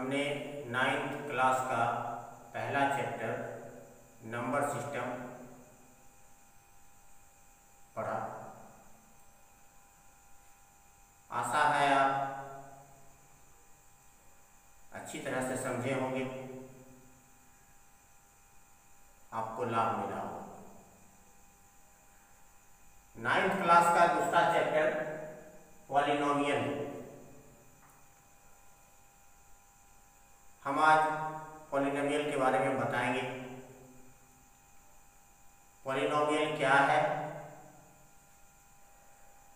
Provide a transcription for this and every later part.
हमने 9th class का पहला चैप्टर नंबर सिस्टम पढ़ा। आशा है आप अच्छी तरह से समझे होंगे, आपको लाभ मिला हो। 9th क्लास का दूसरा चैप्टर पॉलिनोमियल। हम आज पॉलिनोमियल के बारे में बताएंगे। पॉलिनोमियल क्या है,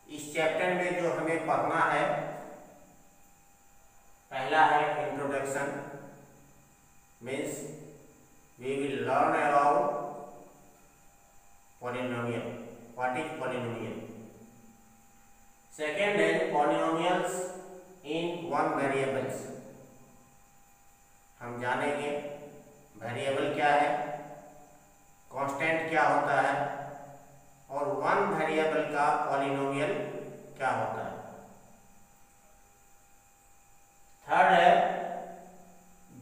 इस चैप्टर में जो हमें पढ़ना है, पहला है introduction, means we will learn about polynomial, what is polynomial. Second है पॉलिनोमियल्स इन वन वेरिएबल्स। हम जानेंगे वेरिएबल क्या है, कांस्टेंट क्या होता है और वन वेरिएबल का पॉलिनोमियल क्या होता है। थर्ड है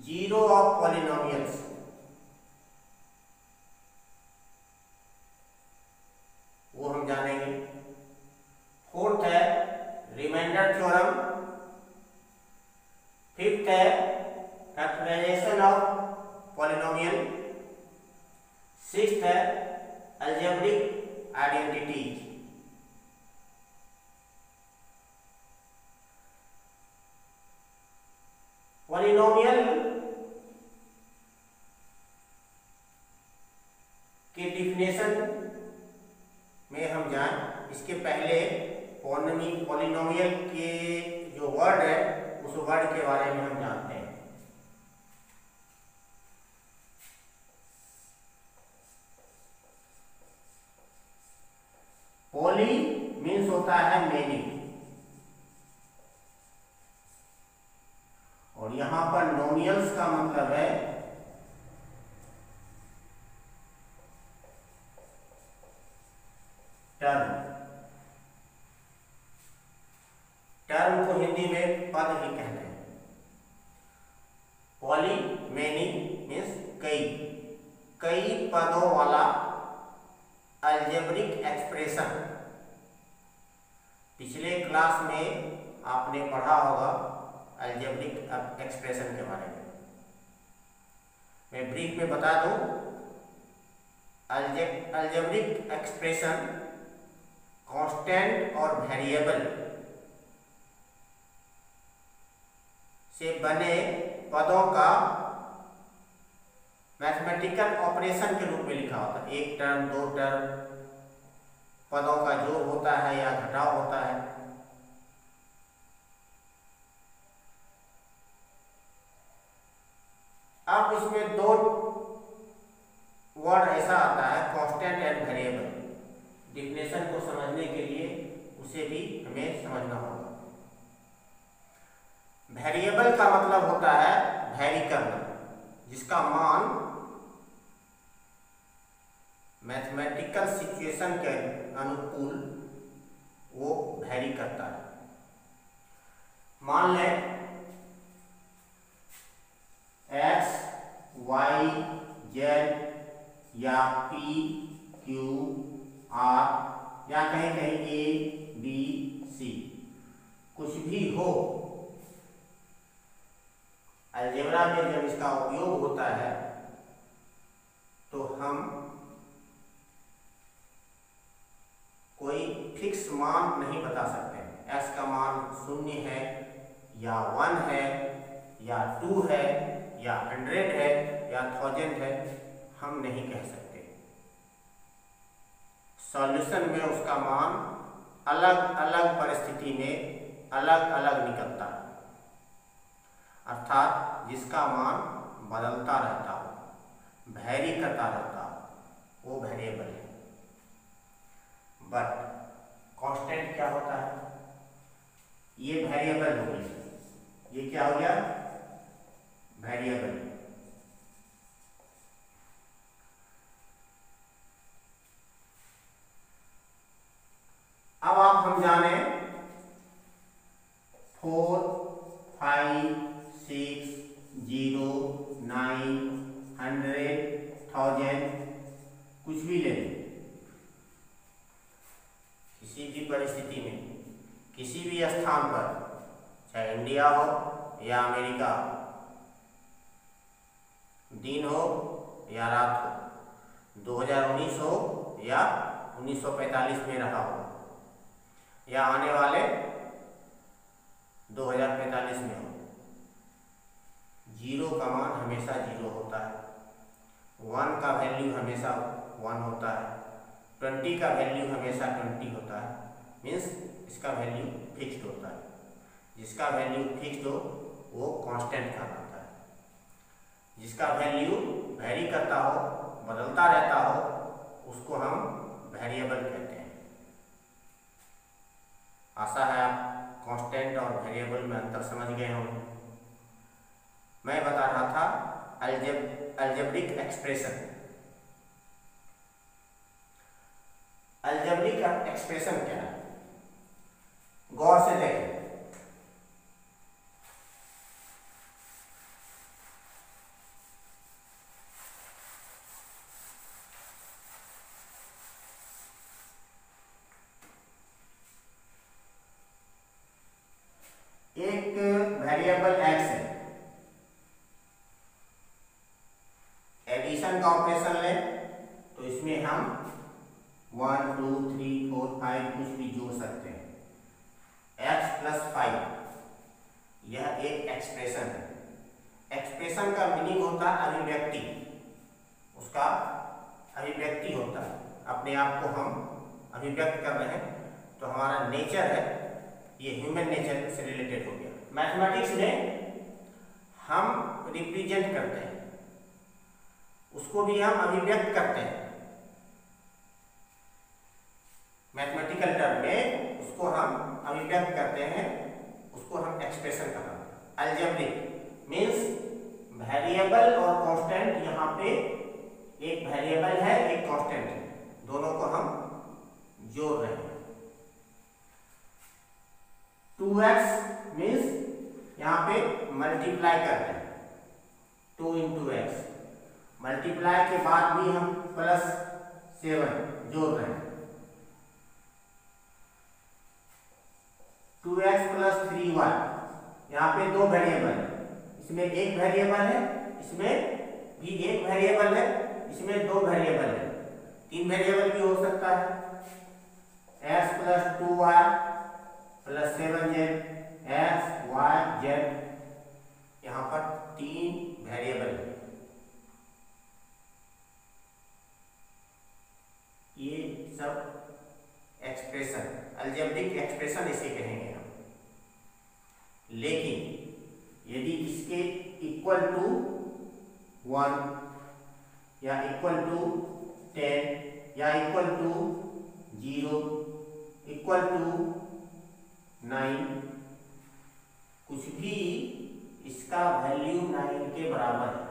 जीरो ऑफ पॉलिनोमियल्स। वो हम जानेंगे। फोर्थ है रिमाइंडर थ्योरम। फिफ्थ है फैक्टराइजेशन ऑफ पॉलिनोमियल। सिक्स्थ है अलजेब्रिक आइडेंटिटीज। पॉलिनोमियल के डिफिनेशन में हम जाएं, इसके पहले पॉलिनोमियल के जो वर्ड है उस वर्ड के बारे में हम जानते हैं। पॉली मीन्स होता है मेनी, और यहां पर नोमियल्स का मतलब है टर्म। टर्म को हिंदी में पद ही कहते हैं। पॉली मेनी मीन्स कई, कई पदों वाला अलजेब्रिक एक्सप्रेशन। पिछले क्लास में आपने पढ़ा होगा अलजेब्रिक एक्सप्रेशन के बारे में। मैं ब्रीफ में बता दूं, अलजेब्रिक एक्सप्रेशन कांस्टेंट और वेरिएबल से बने पदों का मैथमेटिकल ऑपरेशन के रूप में लिखा होता है। एक टर्म, दो टर्म, पदों का जोड़ होता है या घटाव होता है। अब इसमें दो वर्ड ऐसा आता है कांस्टेंट एंड वेरिएबल। डिफिनेशन को समझने के लिए उसे भी हमें समझना होगा। वेरिएबल का मतलब होता है वैरी करना, जिसका मान मैथमेटिकल सिचुएशन के अनुकूल वो वैरी करता है। मान लें x, y, z या p, q, r या कहीं कहीं a, b, c कुछ भी हो। अलजेब्रा में जब इसका उपयोग होता है तो हम कोई फिक्स मान नहीं बता सकते। x का मान 0 है या 1 है या 2 है या 100 है या 1000 है, हम नहीं कह सकते। सॉल्यूशन में उसका मान अलग अलग परिस्थिति में अलग अलग निकलता है, अर्थात जिसका मान बदलता रहता हो, वैरी करता रहता हो, वो वेरिएबल है। बट कांस्टेंट क्या होता है? ये वेरिएबल हो गई, ये क्या हो गया? वेरिएबल। अब आप हम जाने 4, 5, 6, 0, 9, 100, 1000 कुछ भी ले लें। किसी भी परिस्थिति में किसी भी स्थान पर, चाहे इंडिया हो या अमेरिका हो, दिन हो या रात हो, 2019 हो या 1945 में रहा हो, या आने वाले 2045 में हो, 0 का मान हमेशा 0 होता है, 1 का वैल्यू हमेशा 1 होता है, 20 का वैल्यू हमेशा 20 होता है। मीन्स इसका वैल्यू फिक्स्ड होता है। जिसका वैल्यू फिक्स्ड हो वो कांस्टेंट कहलाता है। जिसका वैल्यू वेरी करता हो, बदलता रहता हो, उसको हम वेरिएबल कहते हैं। आशा है आप कांस्टेंट और वेरिएबल में अंतर समझ गए होंगे। मैं बता रहा था अलजेब्रिक एक्सप्रेशन। अलजेब्रिक एक्सप्रेशन क्या है, गौर से देखें। एक वेरिएबल एक्स है, एडिशन का ऑपरेशन लें तो इसमें हम 1, 2, 3, 4, 5 कुछ भी जोड़ सकते हैं। x + 5 यह एक एक्सप्रेशन है। एक्सप्रेशन का मीनिंग होता है अभिव्यक्ति, उसका अभिव्यक्ति होता है। अपने आप को हम अभिव्यक्त कर रहे हैं तो हमारा नेचर है, ये ह्यूमन नेचर से रिलेटेड हो गया। मैथमेटिक्स में हम रिप्रेजेंट करते हैं, उसको भी हम अभिव्यक्त करते हैं। मैथमेटिकल टर्म में उसको हम अभिव्यक्त करते हैं, उसको हम एक्सप्रेशन कहते हैं। अलजेब्रिक मीन्स वेरिएबल और कांस्टेंट। यहाँ पे एक वेरिएबल है, एक कांस्टेंट है, दोनों को हम जोड़ रहे हैं। 2x मीन्स यहाँ पे मल्टीप्लाई कर रहे हैं, 2 × x। मल्टीप्लाई के बाद भी हम +7 जोड़ रहे हैं। 2x + 3y, यहाँ पे 2 वेरिएबल है, इसमें एक वेरिएबल है, इसमें भी एक वेरिएबल है, इसमें 2 वेरिएबल है, 3 वेरिएबल भी हो सकता है। x + 2y + 7z, x, y, z, यहाँ पर 3 वेरिएबल है। ये सब एक्सप्रेशन, अलजेब्रिक एक्सप्रेशन इसे कहेंगे हम। लेकिन यदि इसके इक्वल टू 1 या इक्वल टू 10 या इक्वल टू 0 इक्वल टू 9, कुछ भी इसका वैल्यू 9 के बराबर है,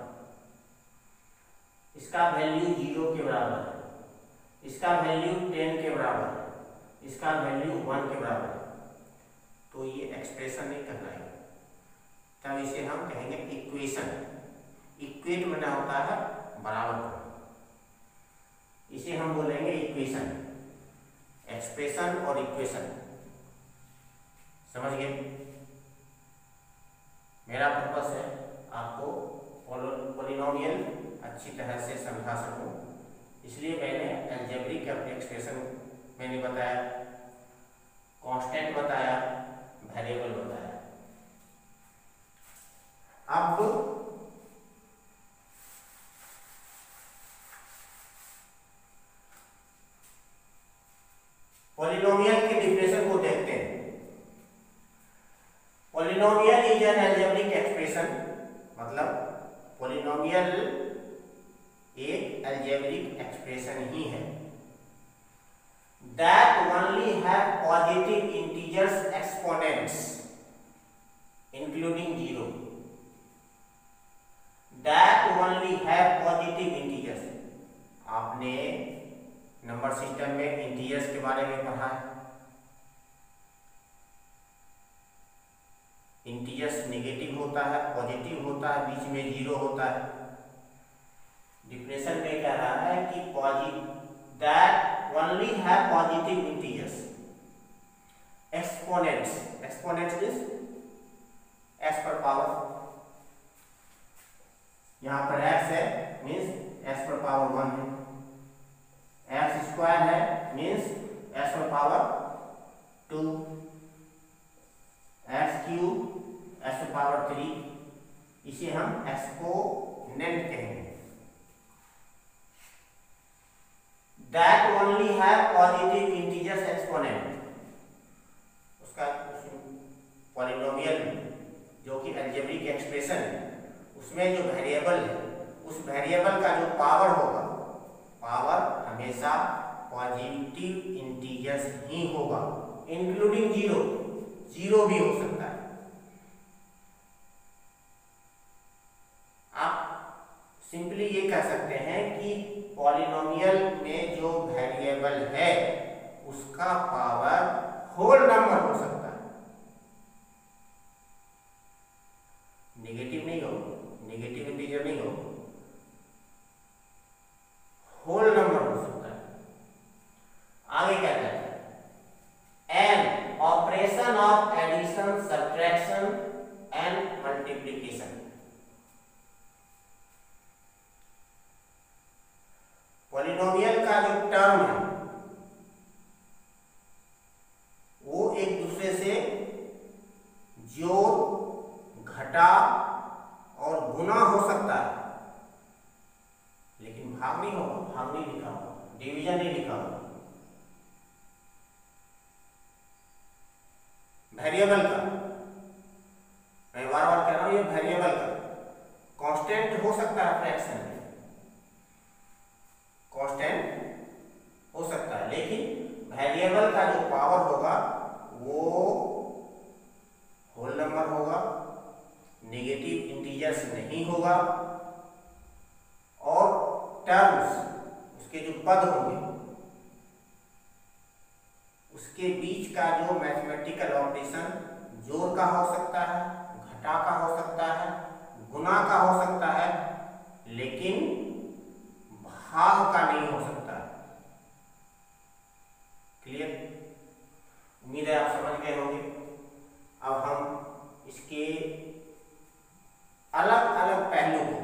इसका वैल्यू 0 के बराबर है, इसका वैल्यू 10 के बराबर है, इसका वैल्यू 1 के बराबर है, तो ये एक्सप्रेशन नहीं कहलाएगा। तब इसे हम कहेंगे इक्वेशन। इक्वेट में ना होता है बराबर करना, इसे हम बोलेंगे इक्वेशन। एक्सप्रेशन और इक्वेशन समझ गए। मेरा पर्पस है आपको पॉलिनोमियल अच्छी तरह से समझा सकूं, इसलिए मैंने अलजेब्रिक एक्सप्रेशन मैंने बताया, कांस्टेंट बताया, वेरिएबल बताया। अब पॉलिनोमियल के डिफिनेशन को देखते हैं। Polynomial is an algebraic expression, मतलब पॉलिनोमियल एक अलजेब्रिक एक्सप्रेशन ही है that only have positive integers exponents including 0, that only have positive integers। आपने नंबर सिस्टम में इंटीजर्स के बारे में पढ़ा है। इंटीजर्स नेगेटिव होता है, पॉजिटिव होता है, बीच में जीरो होता है। डिफिनेशन में कह रहा है कि दैट ओनली है positive integers. Exponents is x पर पावर, यहाँ पर एक्स है मीन्स एक्स पर पावर 1 है, एक्स स्क्वायर है मीन्स एक्स पर पावर 2, एक्स क्यूब एक्स पर पावर 3, इसे हम एक्सपोनेंट कहेंगे। दैट ओनली है पॉजिटिव इंटीजर्स एक्सपोनेंट, उसका पॉलिनोमियल जो कि अलजेब्रिक एक्सप्रेशन है उसमें जो वेरिएबल है उस वेरिएबल का जो पावर होगा, पावर हमेशा पॉजिटिव इंटीजर्स ही होगा, इंक्लूडिंग जीरो, जीरो भी हो सकता है। आप सिंपली ये कह सकते हैं कि पॉलिनोमियल में जो वेरिएबल है उसका पावर होल नंबर हो सकता है, नेगेटिव नहीं हो, नेगेटिव इंटीजर नहीं हो, होल नंबर हो सकता है। आगे क्या कहता है, an operation of addition, subtraction and multiplication. Polynomial का जो टर्म है वो एक दूसरे से जोड़, घटा और गुना हो सकता है, लेकिन भाग नहीं होगा, भाग नहीं लिखा होगा, डिवीजन नहीं लिखा होगा। वेरिएबल का, मैं बार बार कह रहा हूं, ये वेरिएबल का कांस्टेंट हो सकता है, फ्रैक्शन में कांस्टेंट हो सकता है, लेकिन वेरिएबल का जो पावर होगा वो होल नंबर होगा, नेगेटिव इंटीजर्स नहीं होगा, और टर्म्स उसके जो पद होंगे उसके बीच का जो मैथमेटिकल ऑपरेशन जोड़ का हो सकता है, घटा का हो सकता है, गुना का हो सकता है, लेकिन भाग का नहीं हो सकता। क्लियर? उम्मीद है आप समझ गए होंगे। अब हम इसके अलग अलग पहलू को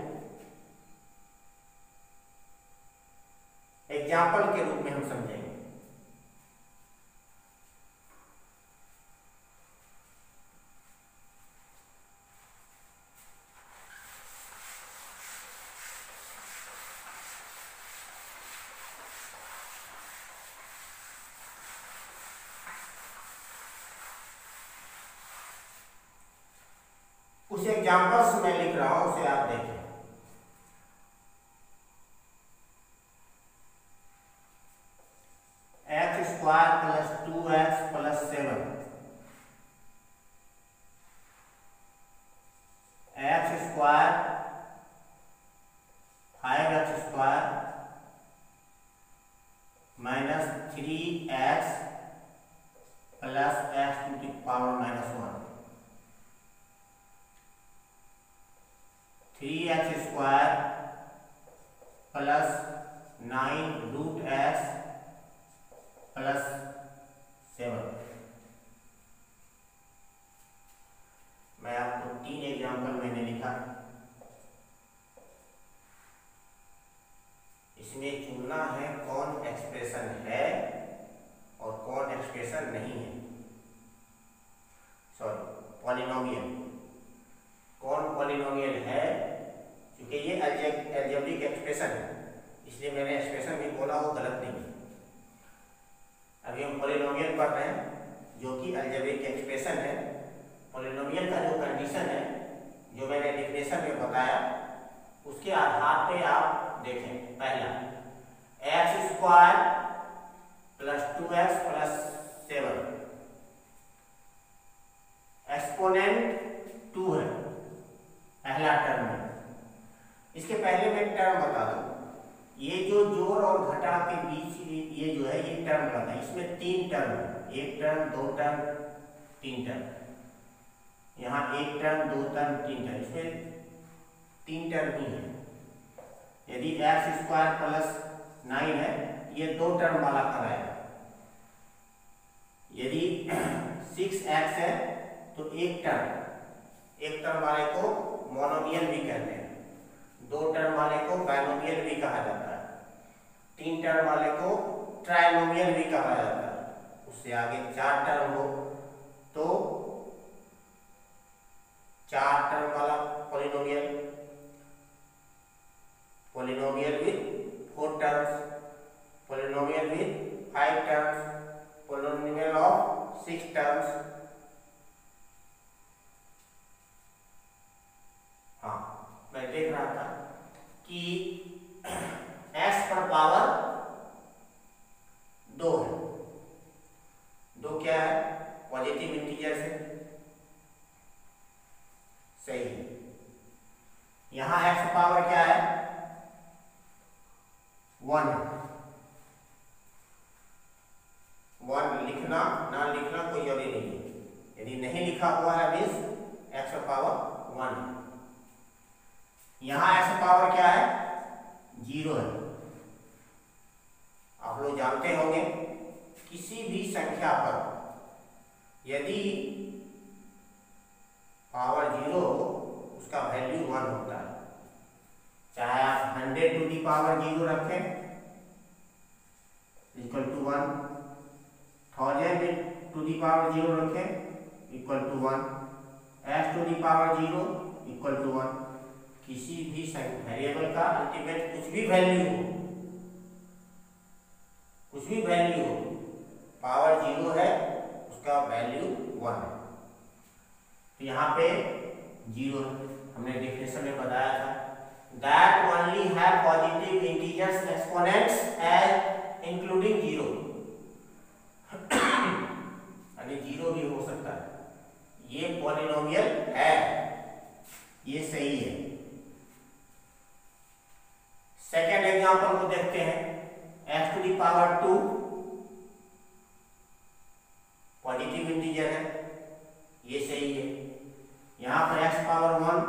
एग्जाम्पल के रूप में हम समझेंगे। उस एग्जाम्पल्स में लिख रहा हूं, उसे आप देखें। X square plus 2x plus 7, x square 5x square minus 3x plus x to the power -1, 3x square plus 9√x plus 7। मैं आपको 3 एग्जाम्पल मैंने लिखा, इसमें चुनना है कौन एक्सप्रेशन है और कौन एक्सप्रेशन नहीं है। सॉरी, पॉलिनोमियल, कौन पॉलिनोमियल है, क्योंकि ये अलजेब्रिक एक्सप्रेशन है, इसलिए मैंने एक्सप्रेशन भी बोला, वो गलत नहीं है। अभी हम पॉलिनोमियल पढ़ रहे हैं जो कि अलजेब्रिक एक्सप्रेशन है। पॉलिनोमियल का जो कंडीशन है जो मैंने डेफिनेशन में बताया उसके आधार पे आप देखें। पहला, x square plus 2x plus 7, exponent 2 है, पहला टर्म है। इसके पहले मैं टर्म बता दूं, ये जो जोड़ और घटा के बीच ये जो है ये टर्म बना है, इसमें 3 टर्म है, 1 टर्म, 2 टर्म, 3 टर्म। यहाँ एक टर्म, दो टर्म, तीन टर्म, इसमें तीन टर्म ही है। यदि एक्स स्क्वायर प्लस 9 है, ये दो टर्म वाला कराएगा। यदि 6x है तो एक टर्म वाले को मोनोमियल भी कहते हैं, दो टर्म वाले को बाइनोमियल भी कहा जाता है, तीन टर्म वाले को ट्राइनोमियल भी कहा जाता है। उससे आगे चार टर्म हो तो चार टर्म वाला polynomial, polynomial with 4 terms, polynomial with 5 terms, polynomial of 6 terms. हाँ, मैं देख रहा था कि x पर पावर 2 है। 2 क्या है? पॉजिटिव इंटीजर से, सही है। यहां x पावर क्या है? 1 है। 1 लिखना ना लिखना कोई जरूरी नहीं है। यदि नहीं लिखा हुआ है मीन्स x पावर 1 है। यहां x पावर क्या है? 0 है। आप लोग जानते होंगे किसी भी संख्या पर यदि पावर 0 हो उसका वैल्यू 1 होता है। चाहे आप 100 टू दी पावर 0 रखें equal to 1, 1000 to the power 0 रखें equal to 1, x to the power 0 equal to 1। किसी भी वेरिएबल का अल्टीमेट कुछ भी वैल्यू हो, कुछ भी वैल्यू हो, पावर 0 है उसका वैल्यू 1 है। तो यहाँ पे 0 हमने डेफिनेशन में बताया था, that only have positive integers exponents as including 0 यानी 0 भी हो सकता है। ये पॉलिनोमियल है, ये सही है। सेकेंड एग्जांपल को देखते हैं, x to the power 2 positive integer है, ये सही है। यहां पर x पावर 1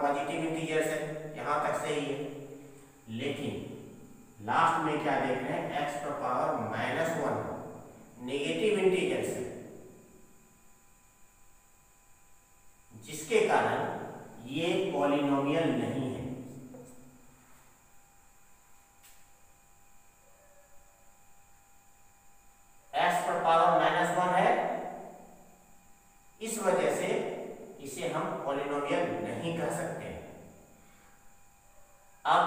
पॉजिटिव इंटीजर है, यहां तक सही है। लेकिन लास्ट में क्या देख रहे हैं? x पर पावर -1 नेगेटिव इंटीजर है, जिसके कारण ये पॉलिनोमियल नहीं है। x पर पावर -1 है, इस वजह से इसे हम पॉलिनोमियल नहीं कह सकते। अब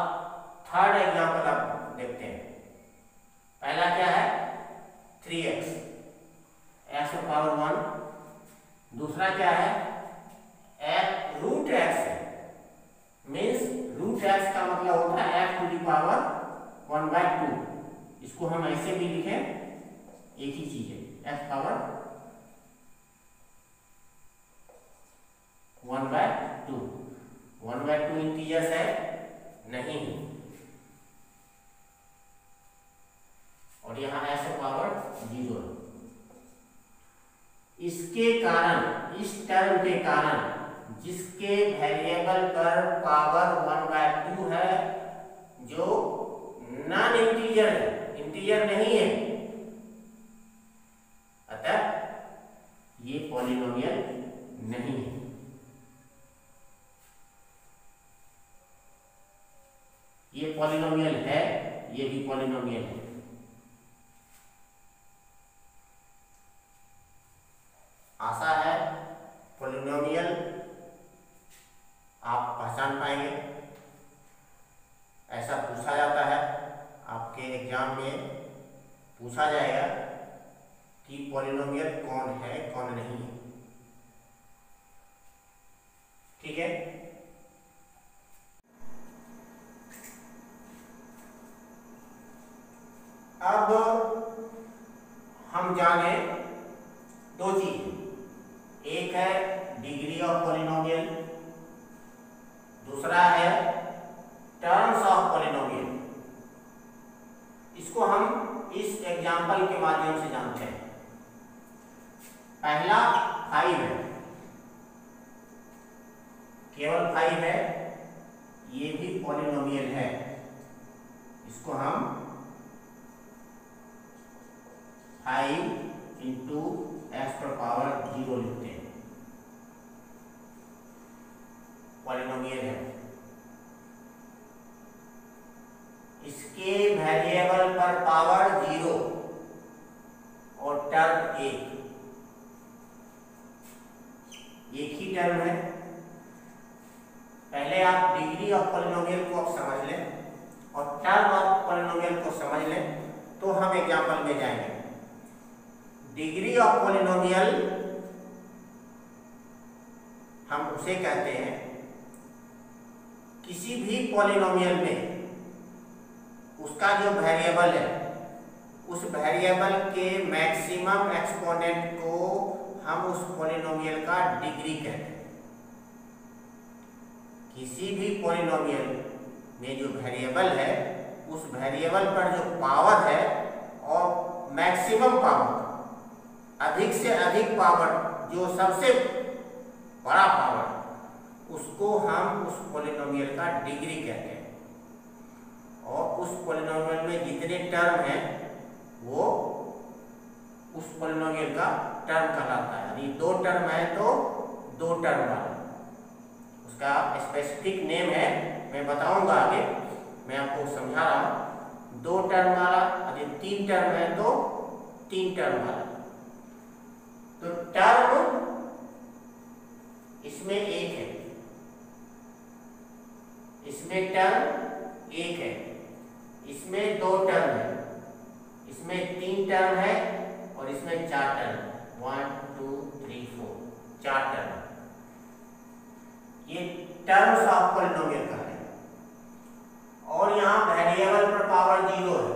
थर्ड एग्जांपल आप देखते हैं। पहला क्या है? 3x, x पर पावर 1। दूसरा क्या है? रूट x है, मीन्स रूट x का मतलब होता है x टू दी पावर 1/2। इसको हम ऐसे भी लिखें, एक ही चीज है, x पावर 1/2। 1/2 इंटीजर्स है नहीं, और यहाँ x पावर 0 है। इसके कारण, इस टर्म के कारण, जिसके वेरिएबल पर पावर 1/2 है, जो नॉन इंटीजर है, इंटीजर नहीं है, अतः ये पॉलिनोमियल नहीं है। ये पॉलिनोमियल है, ये भी पॉलिनोमियल है। आशा है पॉलिनोमियल आप पहचान पाएंगे। ऐसा पूछा जाता है, आपके एग्जाम में पूछा जाएगा कि पॉलिनोमियल कौन है कौन नहीं है। ठीक है, अब हम जाने दो चीज। एक है डिग्री ऑफ पॉलिनोमियल, दूसरा है टर्म्स ऑफ पॉलिनोमियल। इसको हम इस एग्जाम्पल के माध्यम से जानते हैं। पहला 5 है, केवल 5 है, ये भी पॉलिनोमियल है। इसको हम 5 इंटू एक्स पर पावर 0 लिखते हैं, पॉलिनोमियल है। इसके वेरिएबल पर पावर 0 और टर्म एक ही टर्म है। पहले आप डिग्री ऑफ पॉलिनोमियल को समझ लें और टर्म ऑफ पॉलिनोमियल को समझ लें, तो हम एग्जांपल में जाएंगे। डिग्री ऑफ पॉलिनोमियल हम उसे कहते हैं किसी भी पॉलिनोमियल में उसका जो वेरिएबल है, उस वेरिएबल के मैक्सिमम एक्सपोनेंट को हम उस पॉलिनोमियल का डिग्री कहते हैं। किसी भी पॉलिनोमियल में जो वेरिएबल है, उस वेरिएबल पर जो पावर है और मैक्सिमम पावर, अधिक से अधिक पावर, जो सबसे बड़ा पावर, उसको हम उस पॉलिनोमियल का डिग्री कहते हैं। और उस पॉलिनोमियल में जितने टर्म हैं वो उस पॉलिनोमियल का टर्म कहलाता है। यदि 2 टर्म है तो 2 टर्म वाला, उसका स्पेसिफिक नेम है, मैं बताऊंगा आगे, मैं आपको समझा रहा हूं। 2 टर्म वाला, यदि 3 टर्म है तो 3 टर्म वाला। तो टर्म इसमें 1 है, इसमें टर्म 1 है, इसमें 2 टर्म है, इसमें 3 टर्म है और इसमें 4 टर्म, 1 2 3 4, 4 टर्म। ये टर्म्स ऑफ पॉलिनोमियल का है। और यहाँ वेरिएबल पर पावर 0 है,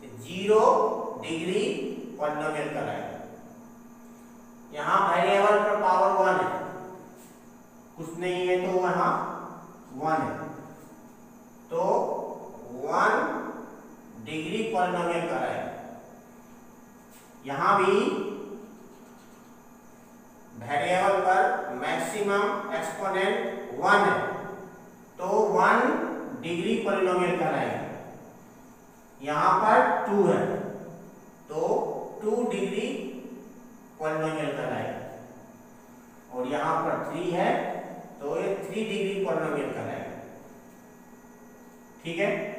तो 0 डिग्री पॉलिनोमियल का है। यहाँ वेरिएबल पर पावर 1 है, कुछ नहीं है तो वहां 1 है, तो 1 डिग्री पॉलिनोमियल का है। यहां भी वेरिएबल पर मैक्सिमम एक्सपोनेंट 1 है, तो 1 डिग्री पॉलिनोमियल का है। यहां पर 2 है, तो 2 डिग्री पॉलिनोमियल का है। और यहां पर 3 है, तो ये 3 डिग्री पॉलिनोमियल का है। ठीक है।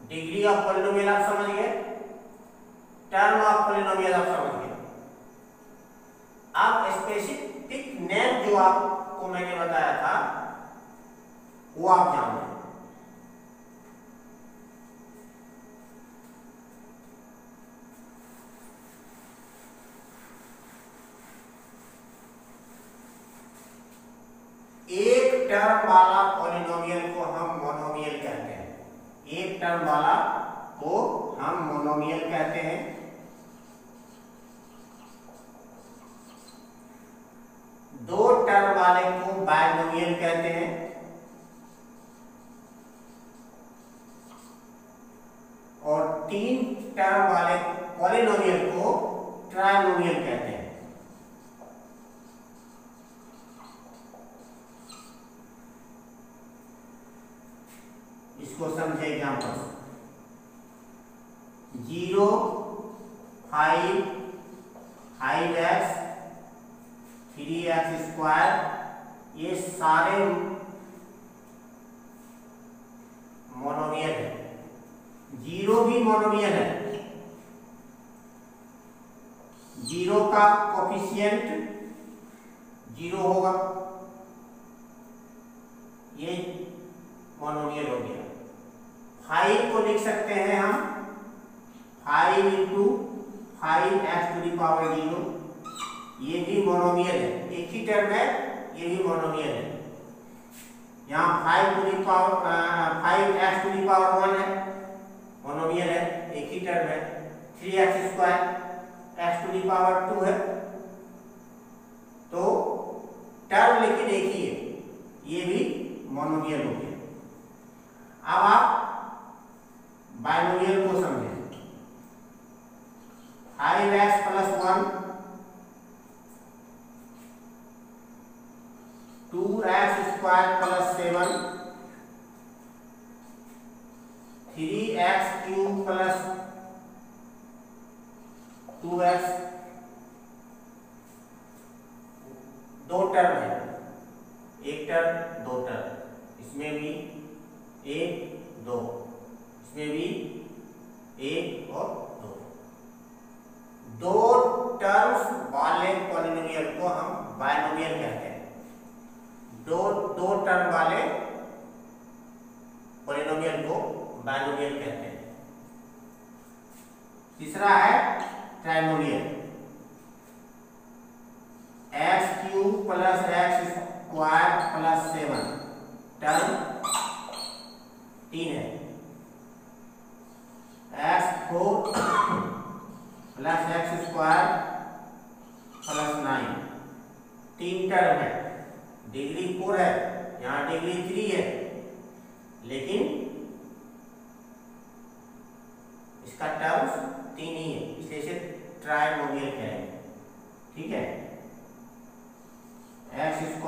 डिग्री ऑफ पॉलिनोमियल आप समझ गए, टर्म ऑफ पॉलिनोमियल आप समझ गए। अब स्पेसिफिक नेम जो आपको मैंने बताया था वो आप जान लें। एक टर्म वाला पॉलिनोमियल को हम मोनोमियल कहते हैं। एक टर्म वाला को हम मोनोमियल कहते हैं। 2 टर्म वाले को बायनोमियल कहते हैं। और 3 टर्म वाले पॉलिनोमियल को ट्राइनोमियल कहते हैं। इसको समझे एग्जाम्पल। 0 5 5x 3x स्क्वायर, ये सारे मोनोमियल है। 0 भी मोनोमियल है। 0 का कोफिशिएंट 0 होगा, ये मोनोमियल हो गया। 5 को लिख सकते हैं हम 5 into 5x to the power 0, ये भी मोनोमियल है। एक ही टर्म है, ये भी मोनोमियल है। यहाँ 5 to the power 5x to the power 1 है, मोनोमियल है, एक ही टर्म है। 3x square x to the power 2 है, तो टर्म लेकिन एक ही है, ये भी मोनोमियल हो गया। अब आप बाइनोमियल को समझें। 5x + 1 2x² + 7 3x³ + 2x, दो टर्म है, एक टर्म दो टर्म, इसमें भी एक दो, इसमें भी एक और दो, दो टर्म्स वाले पॉलिनोमियल को हम बाइनोमियल कहते हैं। दो टर्म वाले पॉलिनोमियल को बाइनोमियल कहते हैं। तीसरा है ट्राइनोमियल, x³ + x² + 7 टर्म 3 है, x4 + x² + 9 3 टर्म है, डिग्री 4 है, यहाँ डिग्री 3 है, लेकिन इसका टर्म्स 3 ही है, इसलिए इसे ट्राइनोमियल कहेंगे। ठीक है, x² +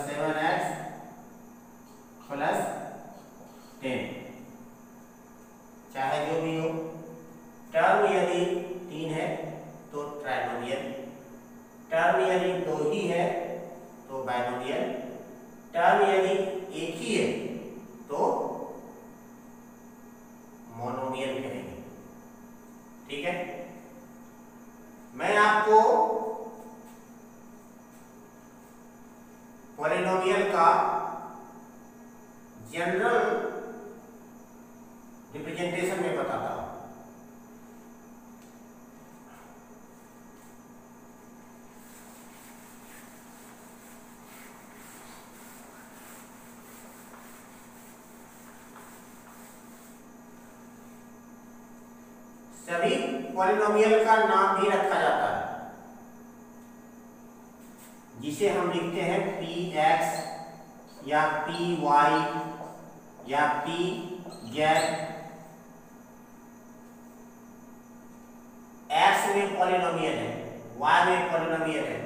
7x + 10, चाहे जो भी हो, टर्म यदि 3 है तो ट्राइनोमियल, टर्म यदि 2 ही है तो बाइनोमियल, टर्म यदि एक ही है तो मोनोमियल कहेंगे। ठीक है, मैं आपको पॉलिनोमियल का जनरल रिप्रेजेंटेशन में बताता हूं। सभी पॉलिनोमियल का नाम भी रखा जाता है, जिसे हम लिखते हैं px या py या pz। x में पॉलिनोमियल है, y में पॉलिनोमियल है,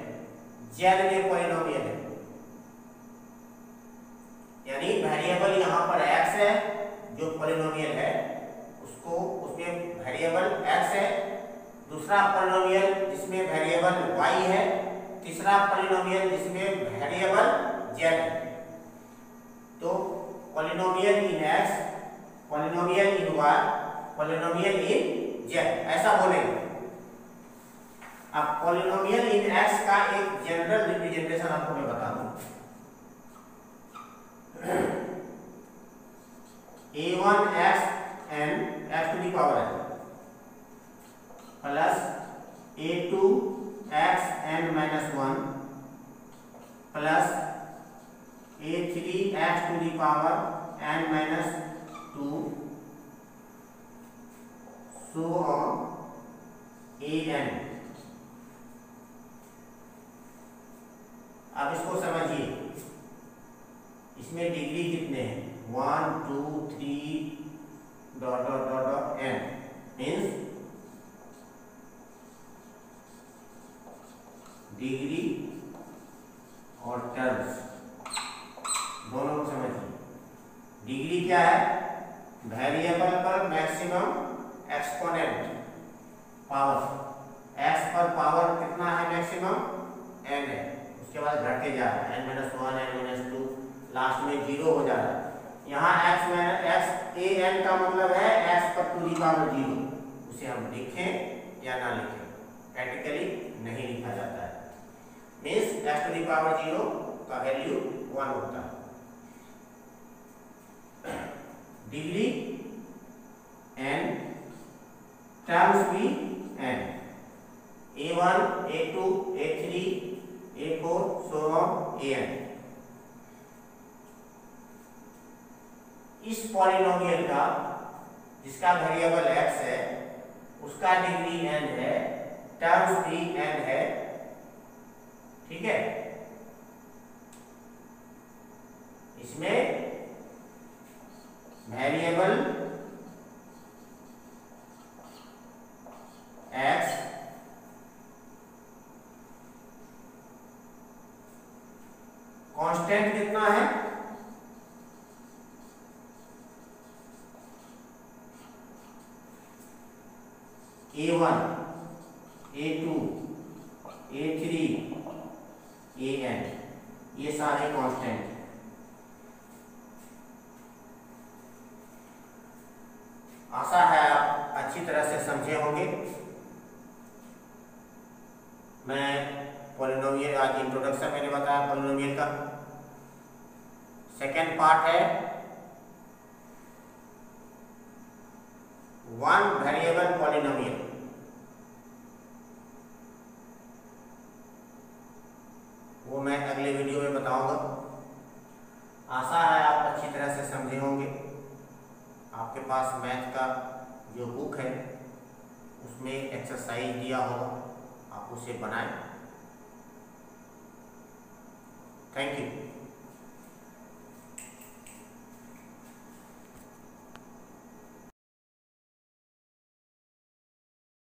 z में पॉलिनोमियल है, यानी वेरिएबल यहाँ पर x है जो पॉलिनोमियल है, उसको उसमें वेरिएबल x है, दूसरा पॉलिनोमियल जिसमें वेरिएबल y है, तीसरा पॉलिनोमियल जिसमें वेरिएबल z है। तो पॉलिनोमियल इन x, पॉलिनोमियल इन y, पॉलिनोमियल इन z, ऐसा बोलेंगे। अब पॉलिनोमियल इन x का एक जनरल रिप्रेजेंटेशन आपको मैं बता दूं। a1xn x⁴n plus a2xn-1 plus a3x⁴n-2 so on an। अब इसको समझिए, इसमें डिग्री कितने हैं, 1 2 3 ... n मीन्स डिग्री और टर्म्स दोनों को समझिए। डिग्री क्या है, वेरिएबल पर मैक्सिमम एक्सपोनेंट पावर, x पर पावर कितना है, मैक्सिमम n है, उसके बाद घटते जा रहा है, n-1 n-2, लास्ट में 0 हो जा रहा है। यहाँ x an का मतलब है x पर टू दी पावर 0, उसे हम लिखें या ना लिखें, प्रैक्टिकली नहीं लिखा जाता है, means x to the power 0 का वैल्यू 1 होता है। डिग्री n, टर्म्स भी n, a1 a2 a3 a4 so on an। इस पॉलिनोमियल का जिसका वेरिएबल x है उसका डिग्री n है, टर्म्स भी n है। ठीक है, इसमें वेरिएबल कांस्टेंट कितना है? A1, A2, A3, AN, ये सारे कांस्टेंट। आशा है आप अच्छी तरह से समझे होंगे। मैं पॉलिनोमियल, आज इंट्रोडक्शन मैंने बताया पॉलिनोमियल का। सेकेंड पार्ट है वन वेरिएबल पॉलिनोमियल। वो मैं अगले वीडियो में बताऊंगा। आशा है आप अच्छी तरह से समझे होंगे। आपके पास मैथ का जो बुक है उसमें एक्सरसाइज दिया होगा, आप उसे बनाएं। Thank you.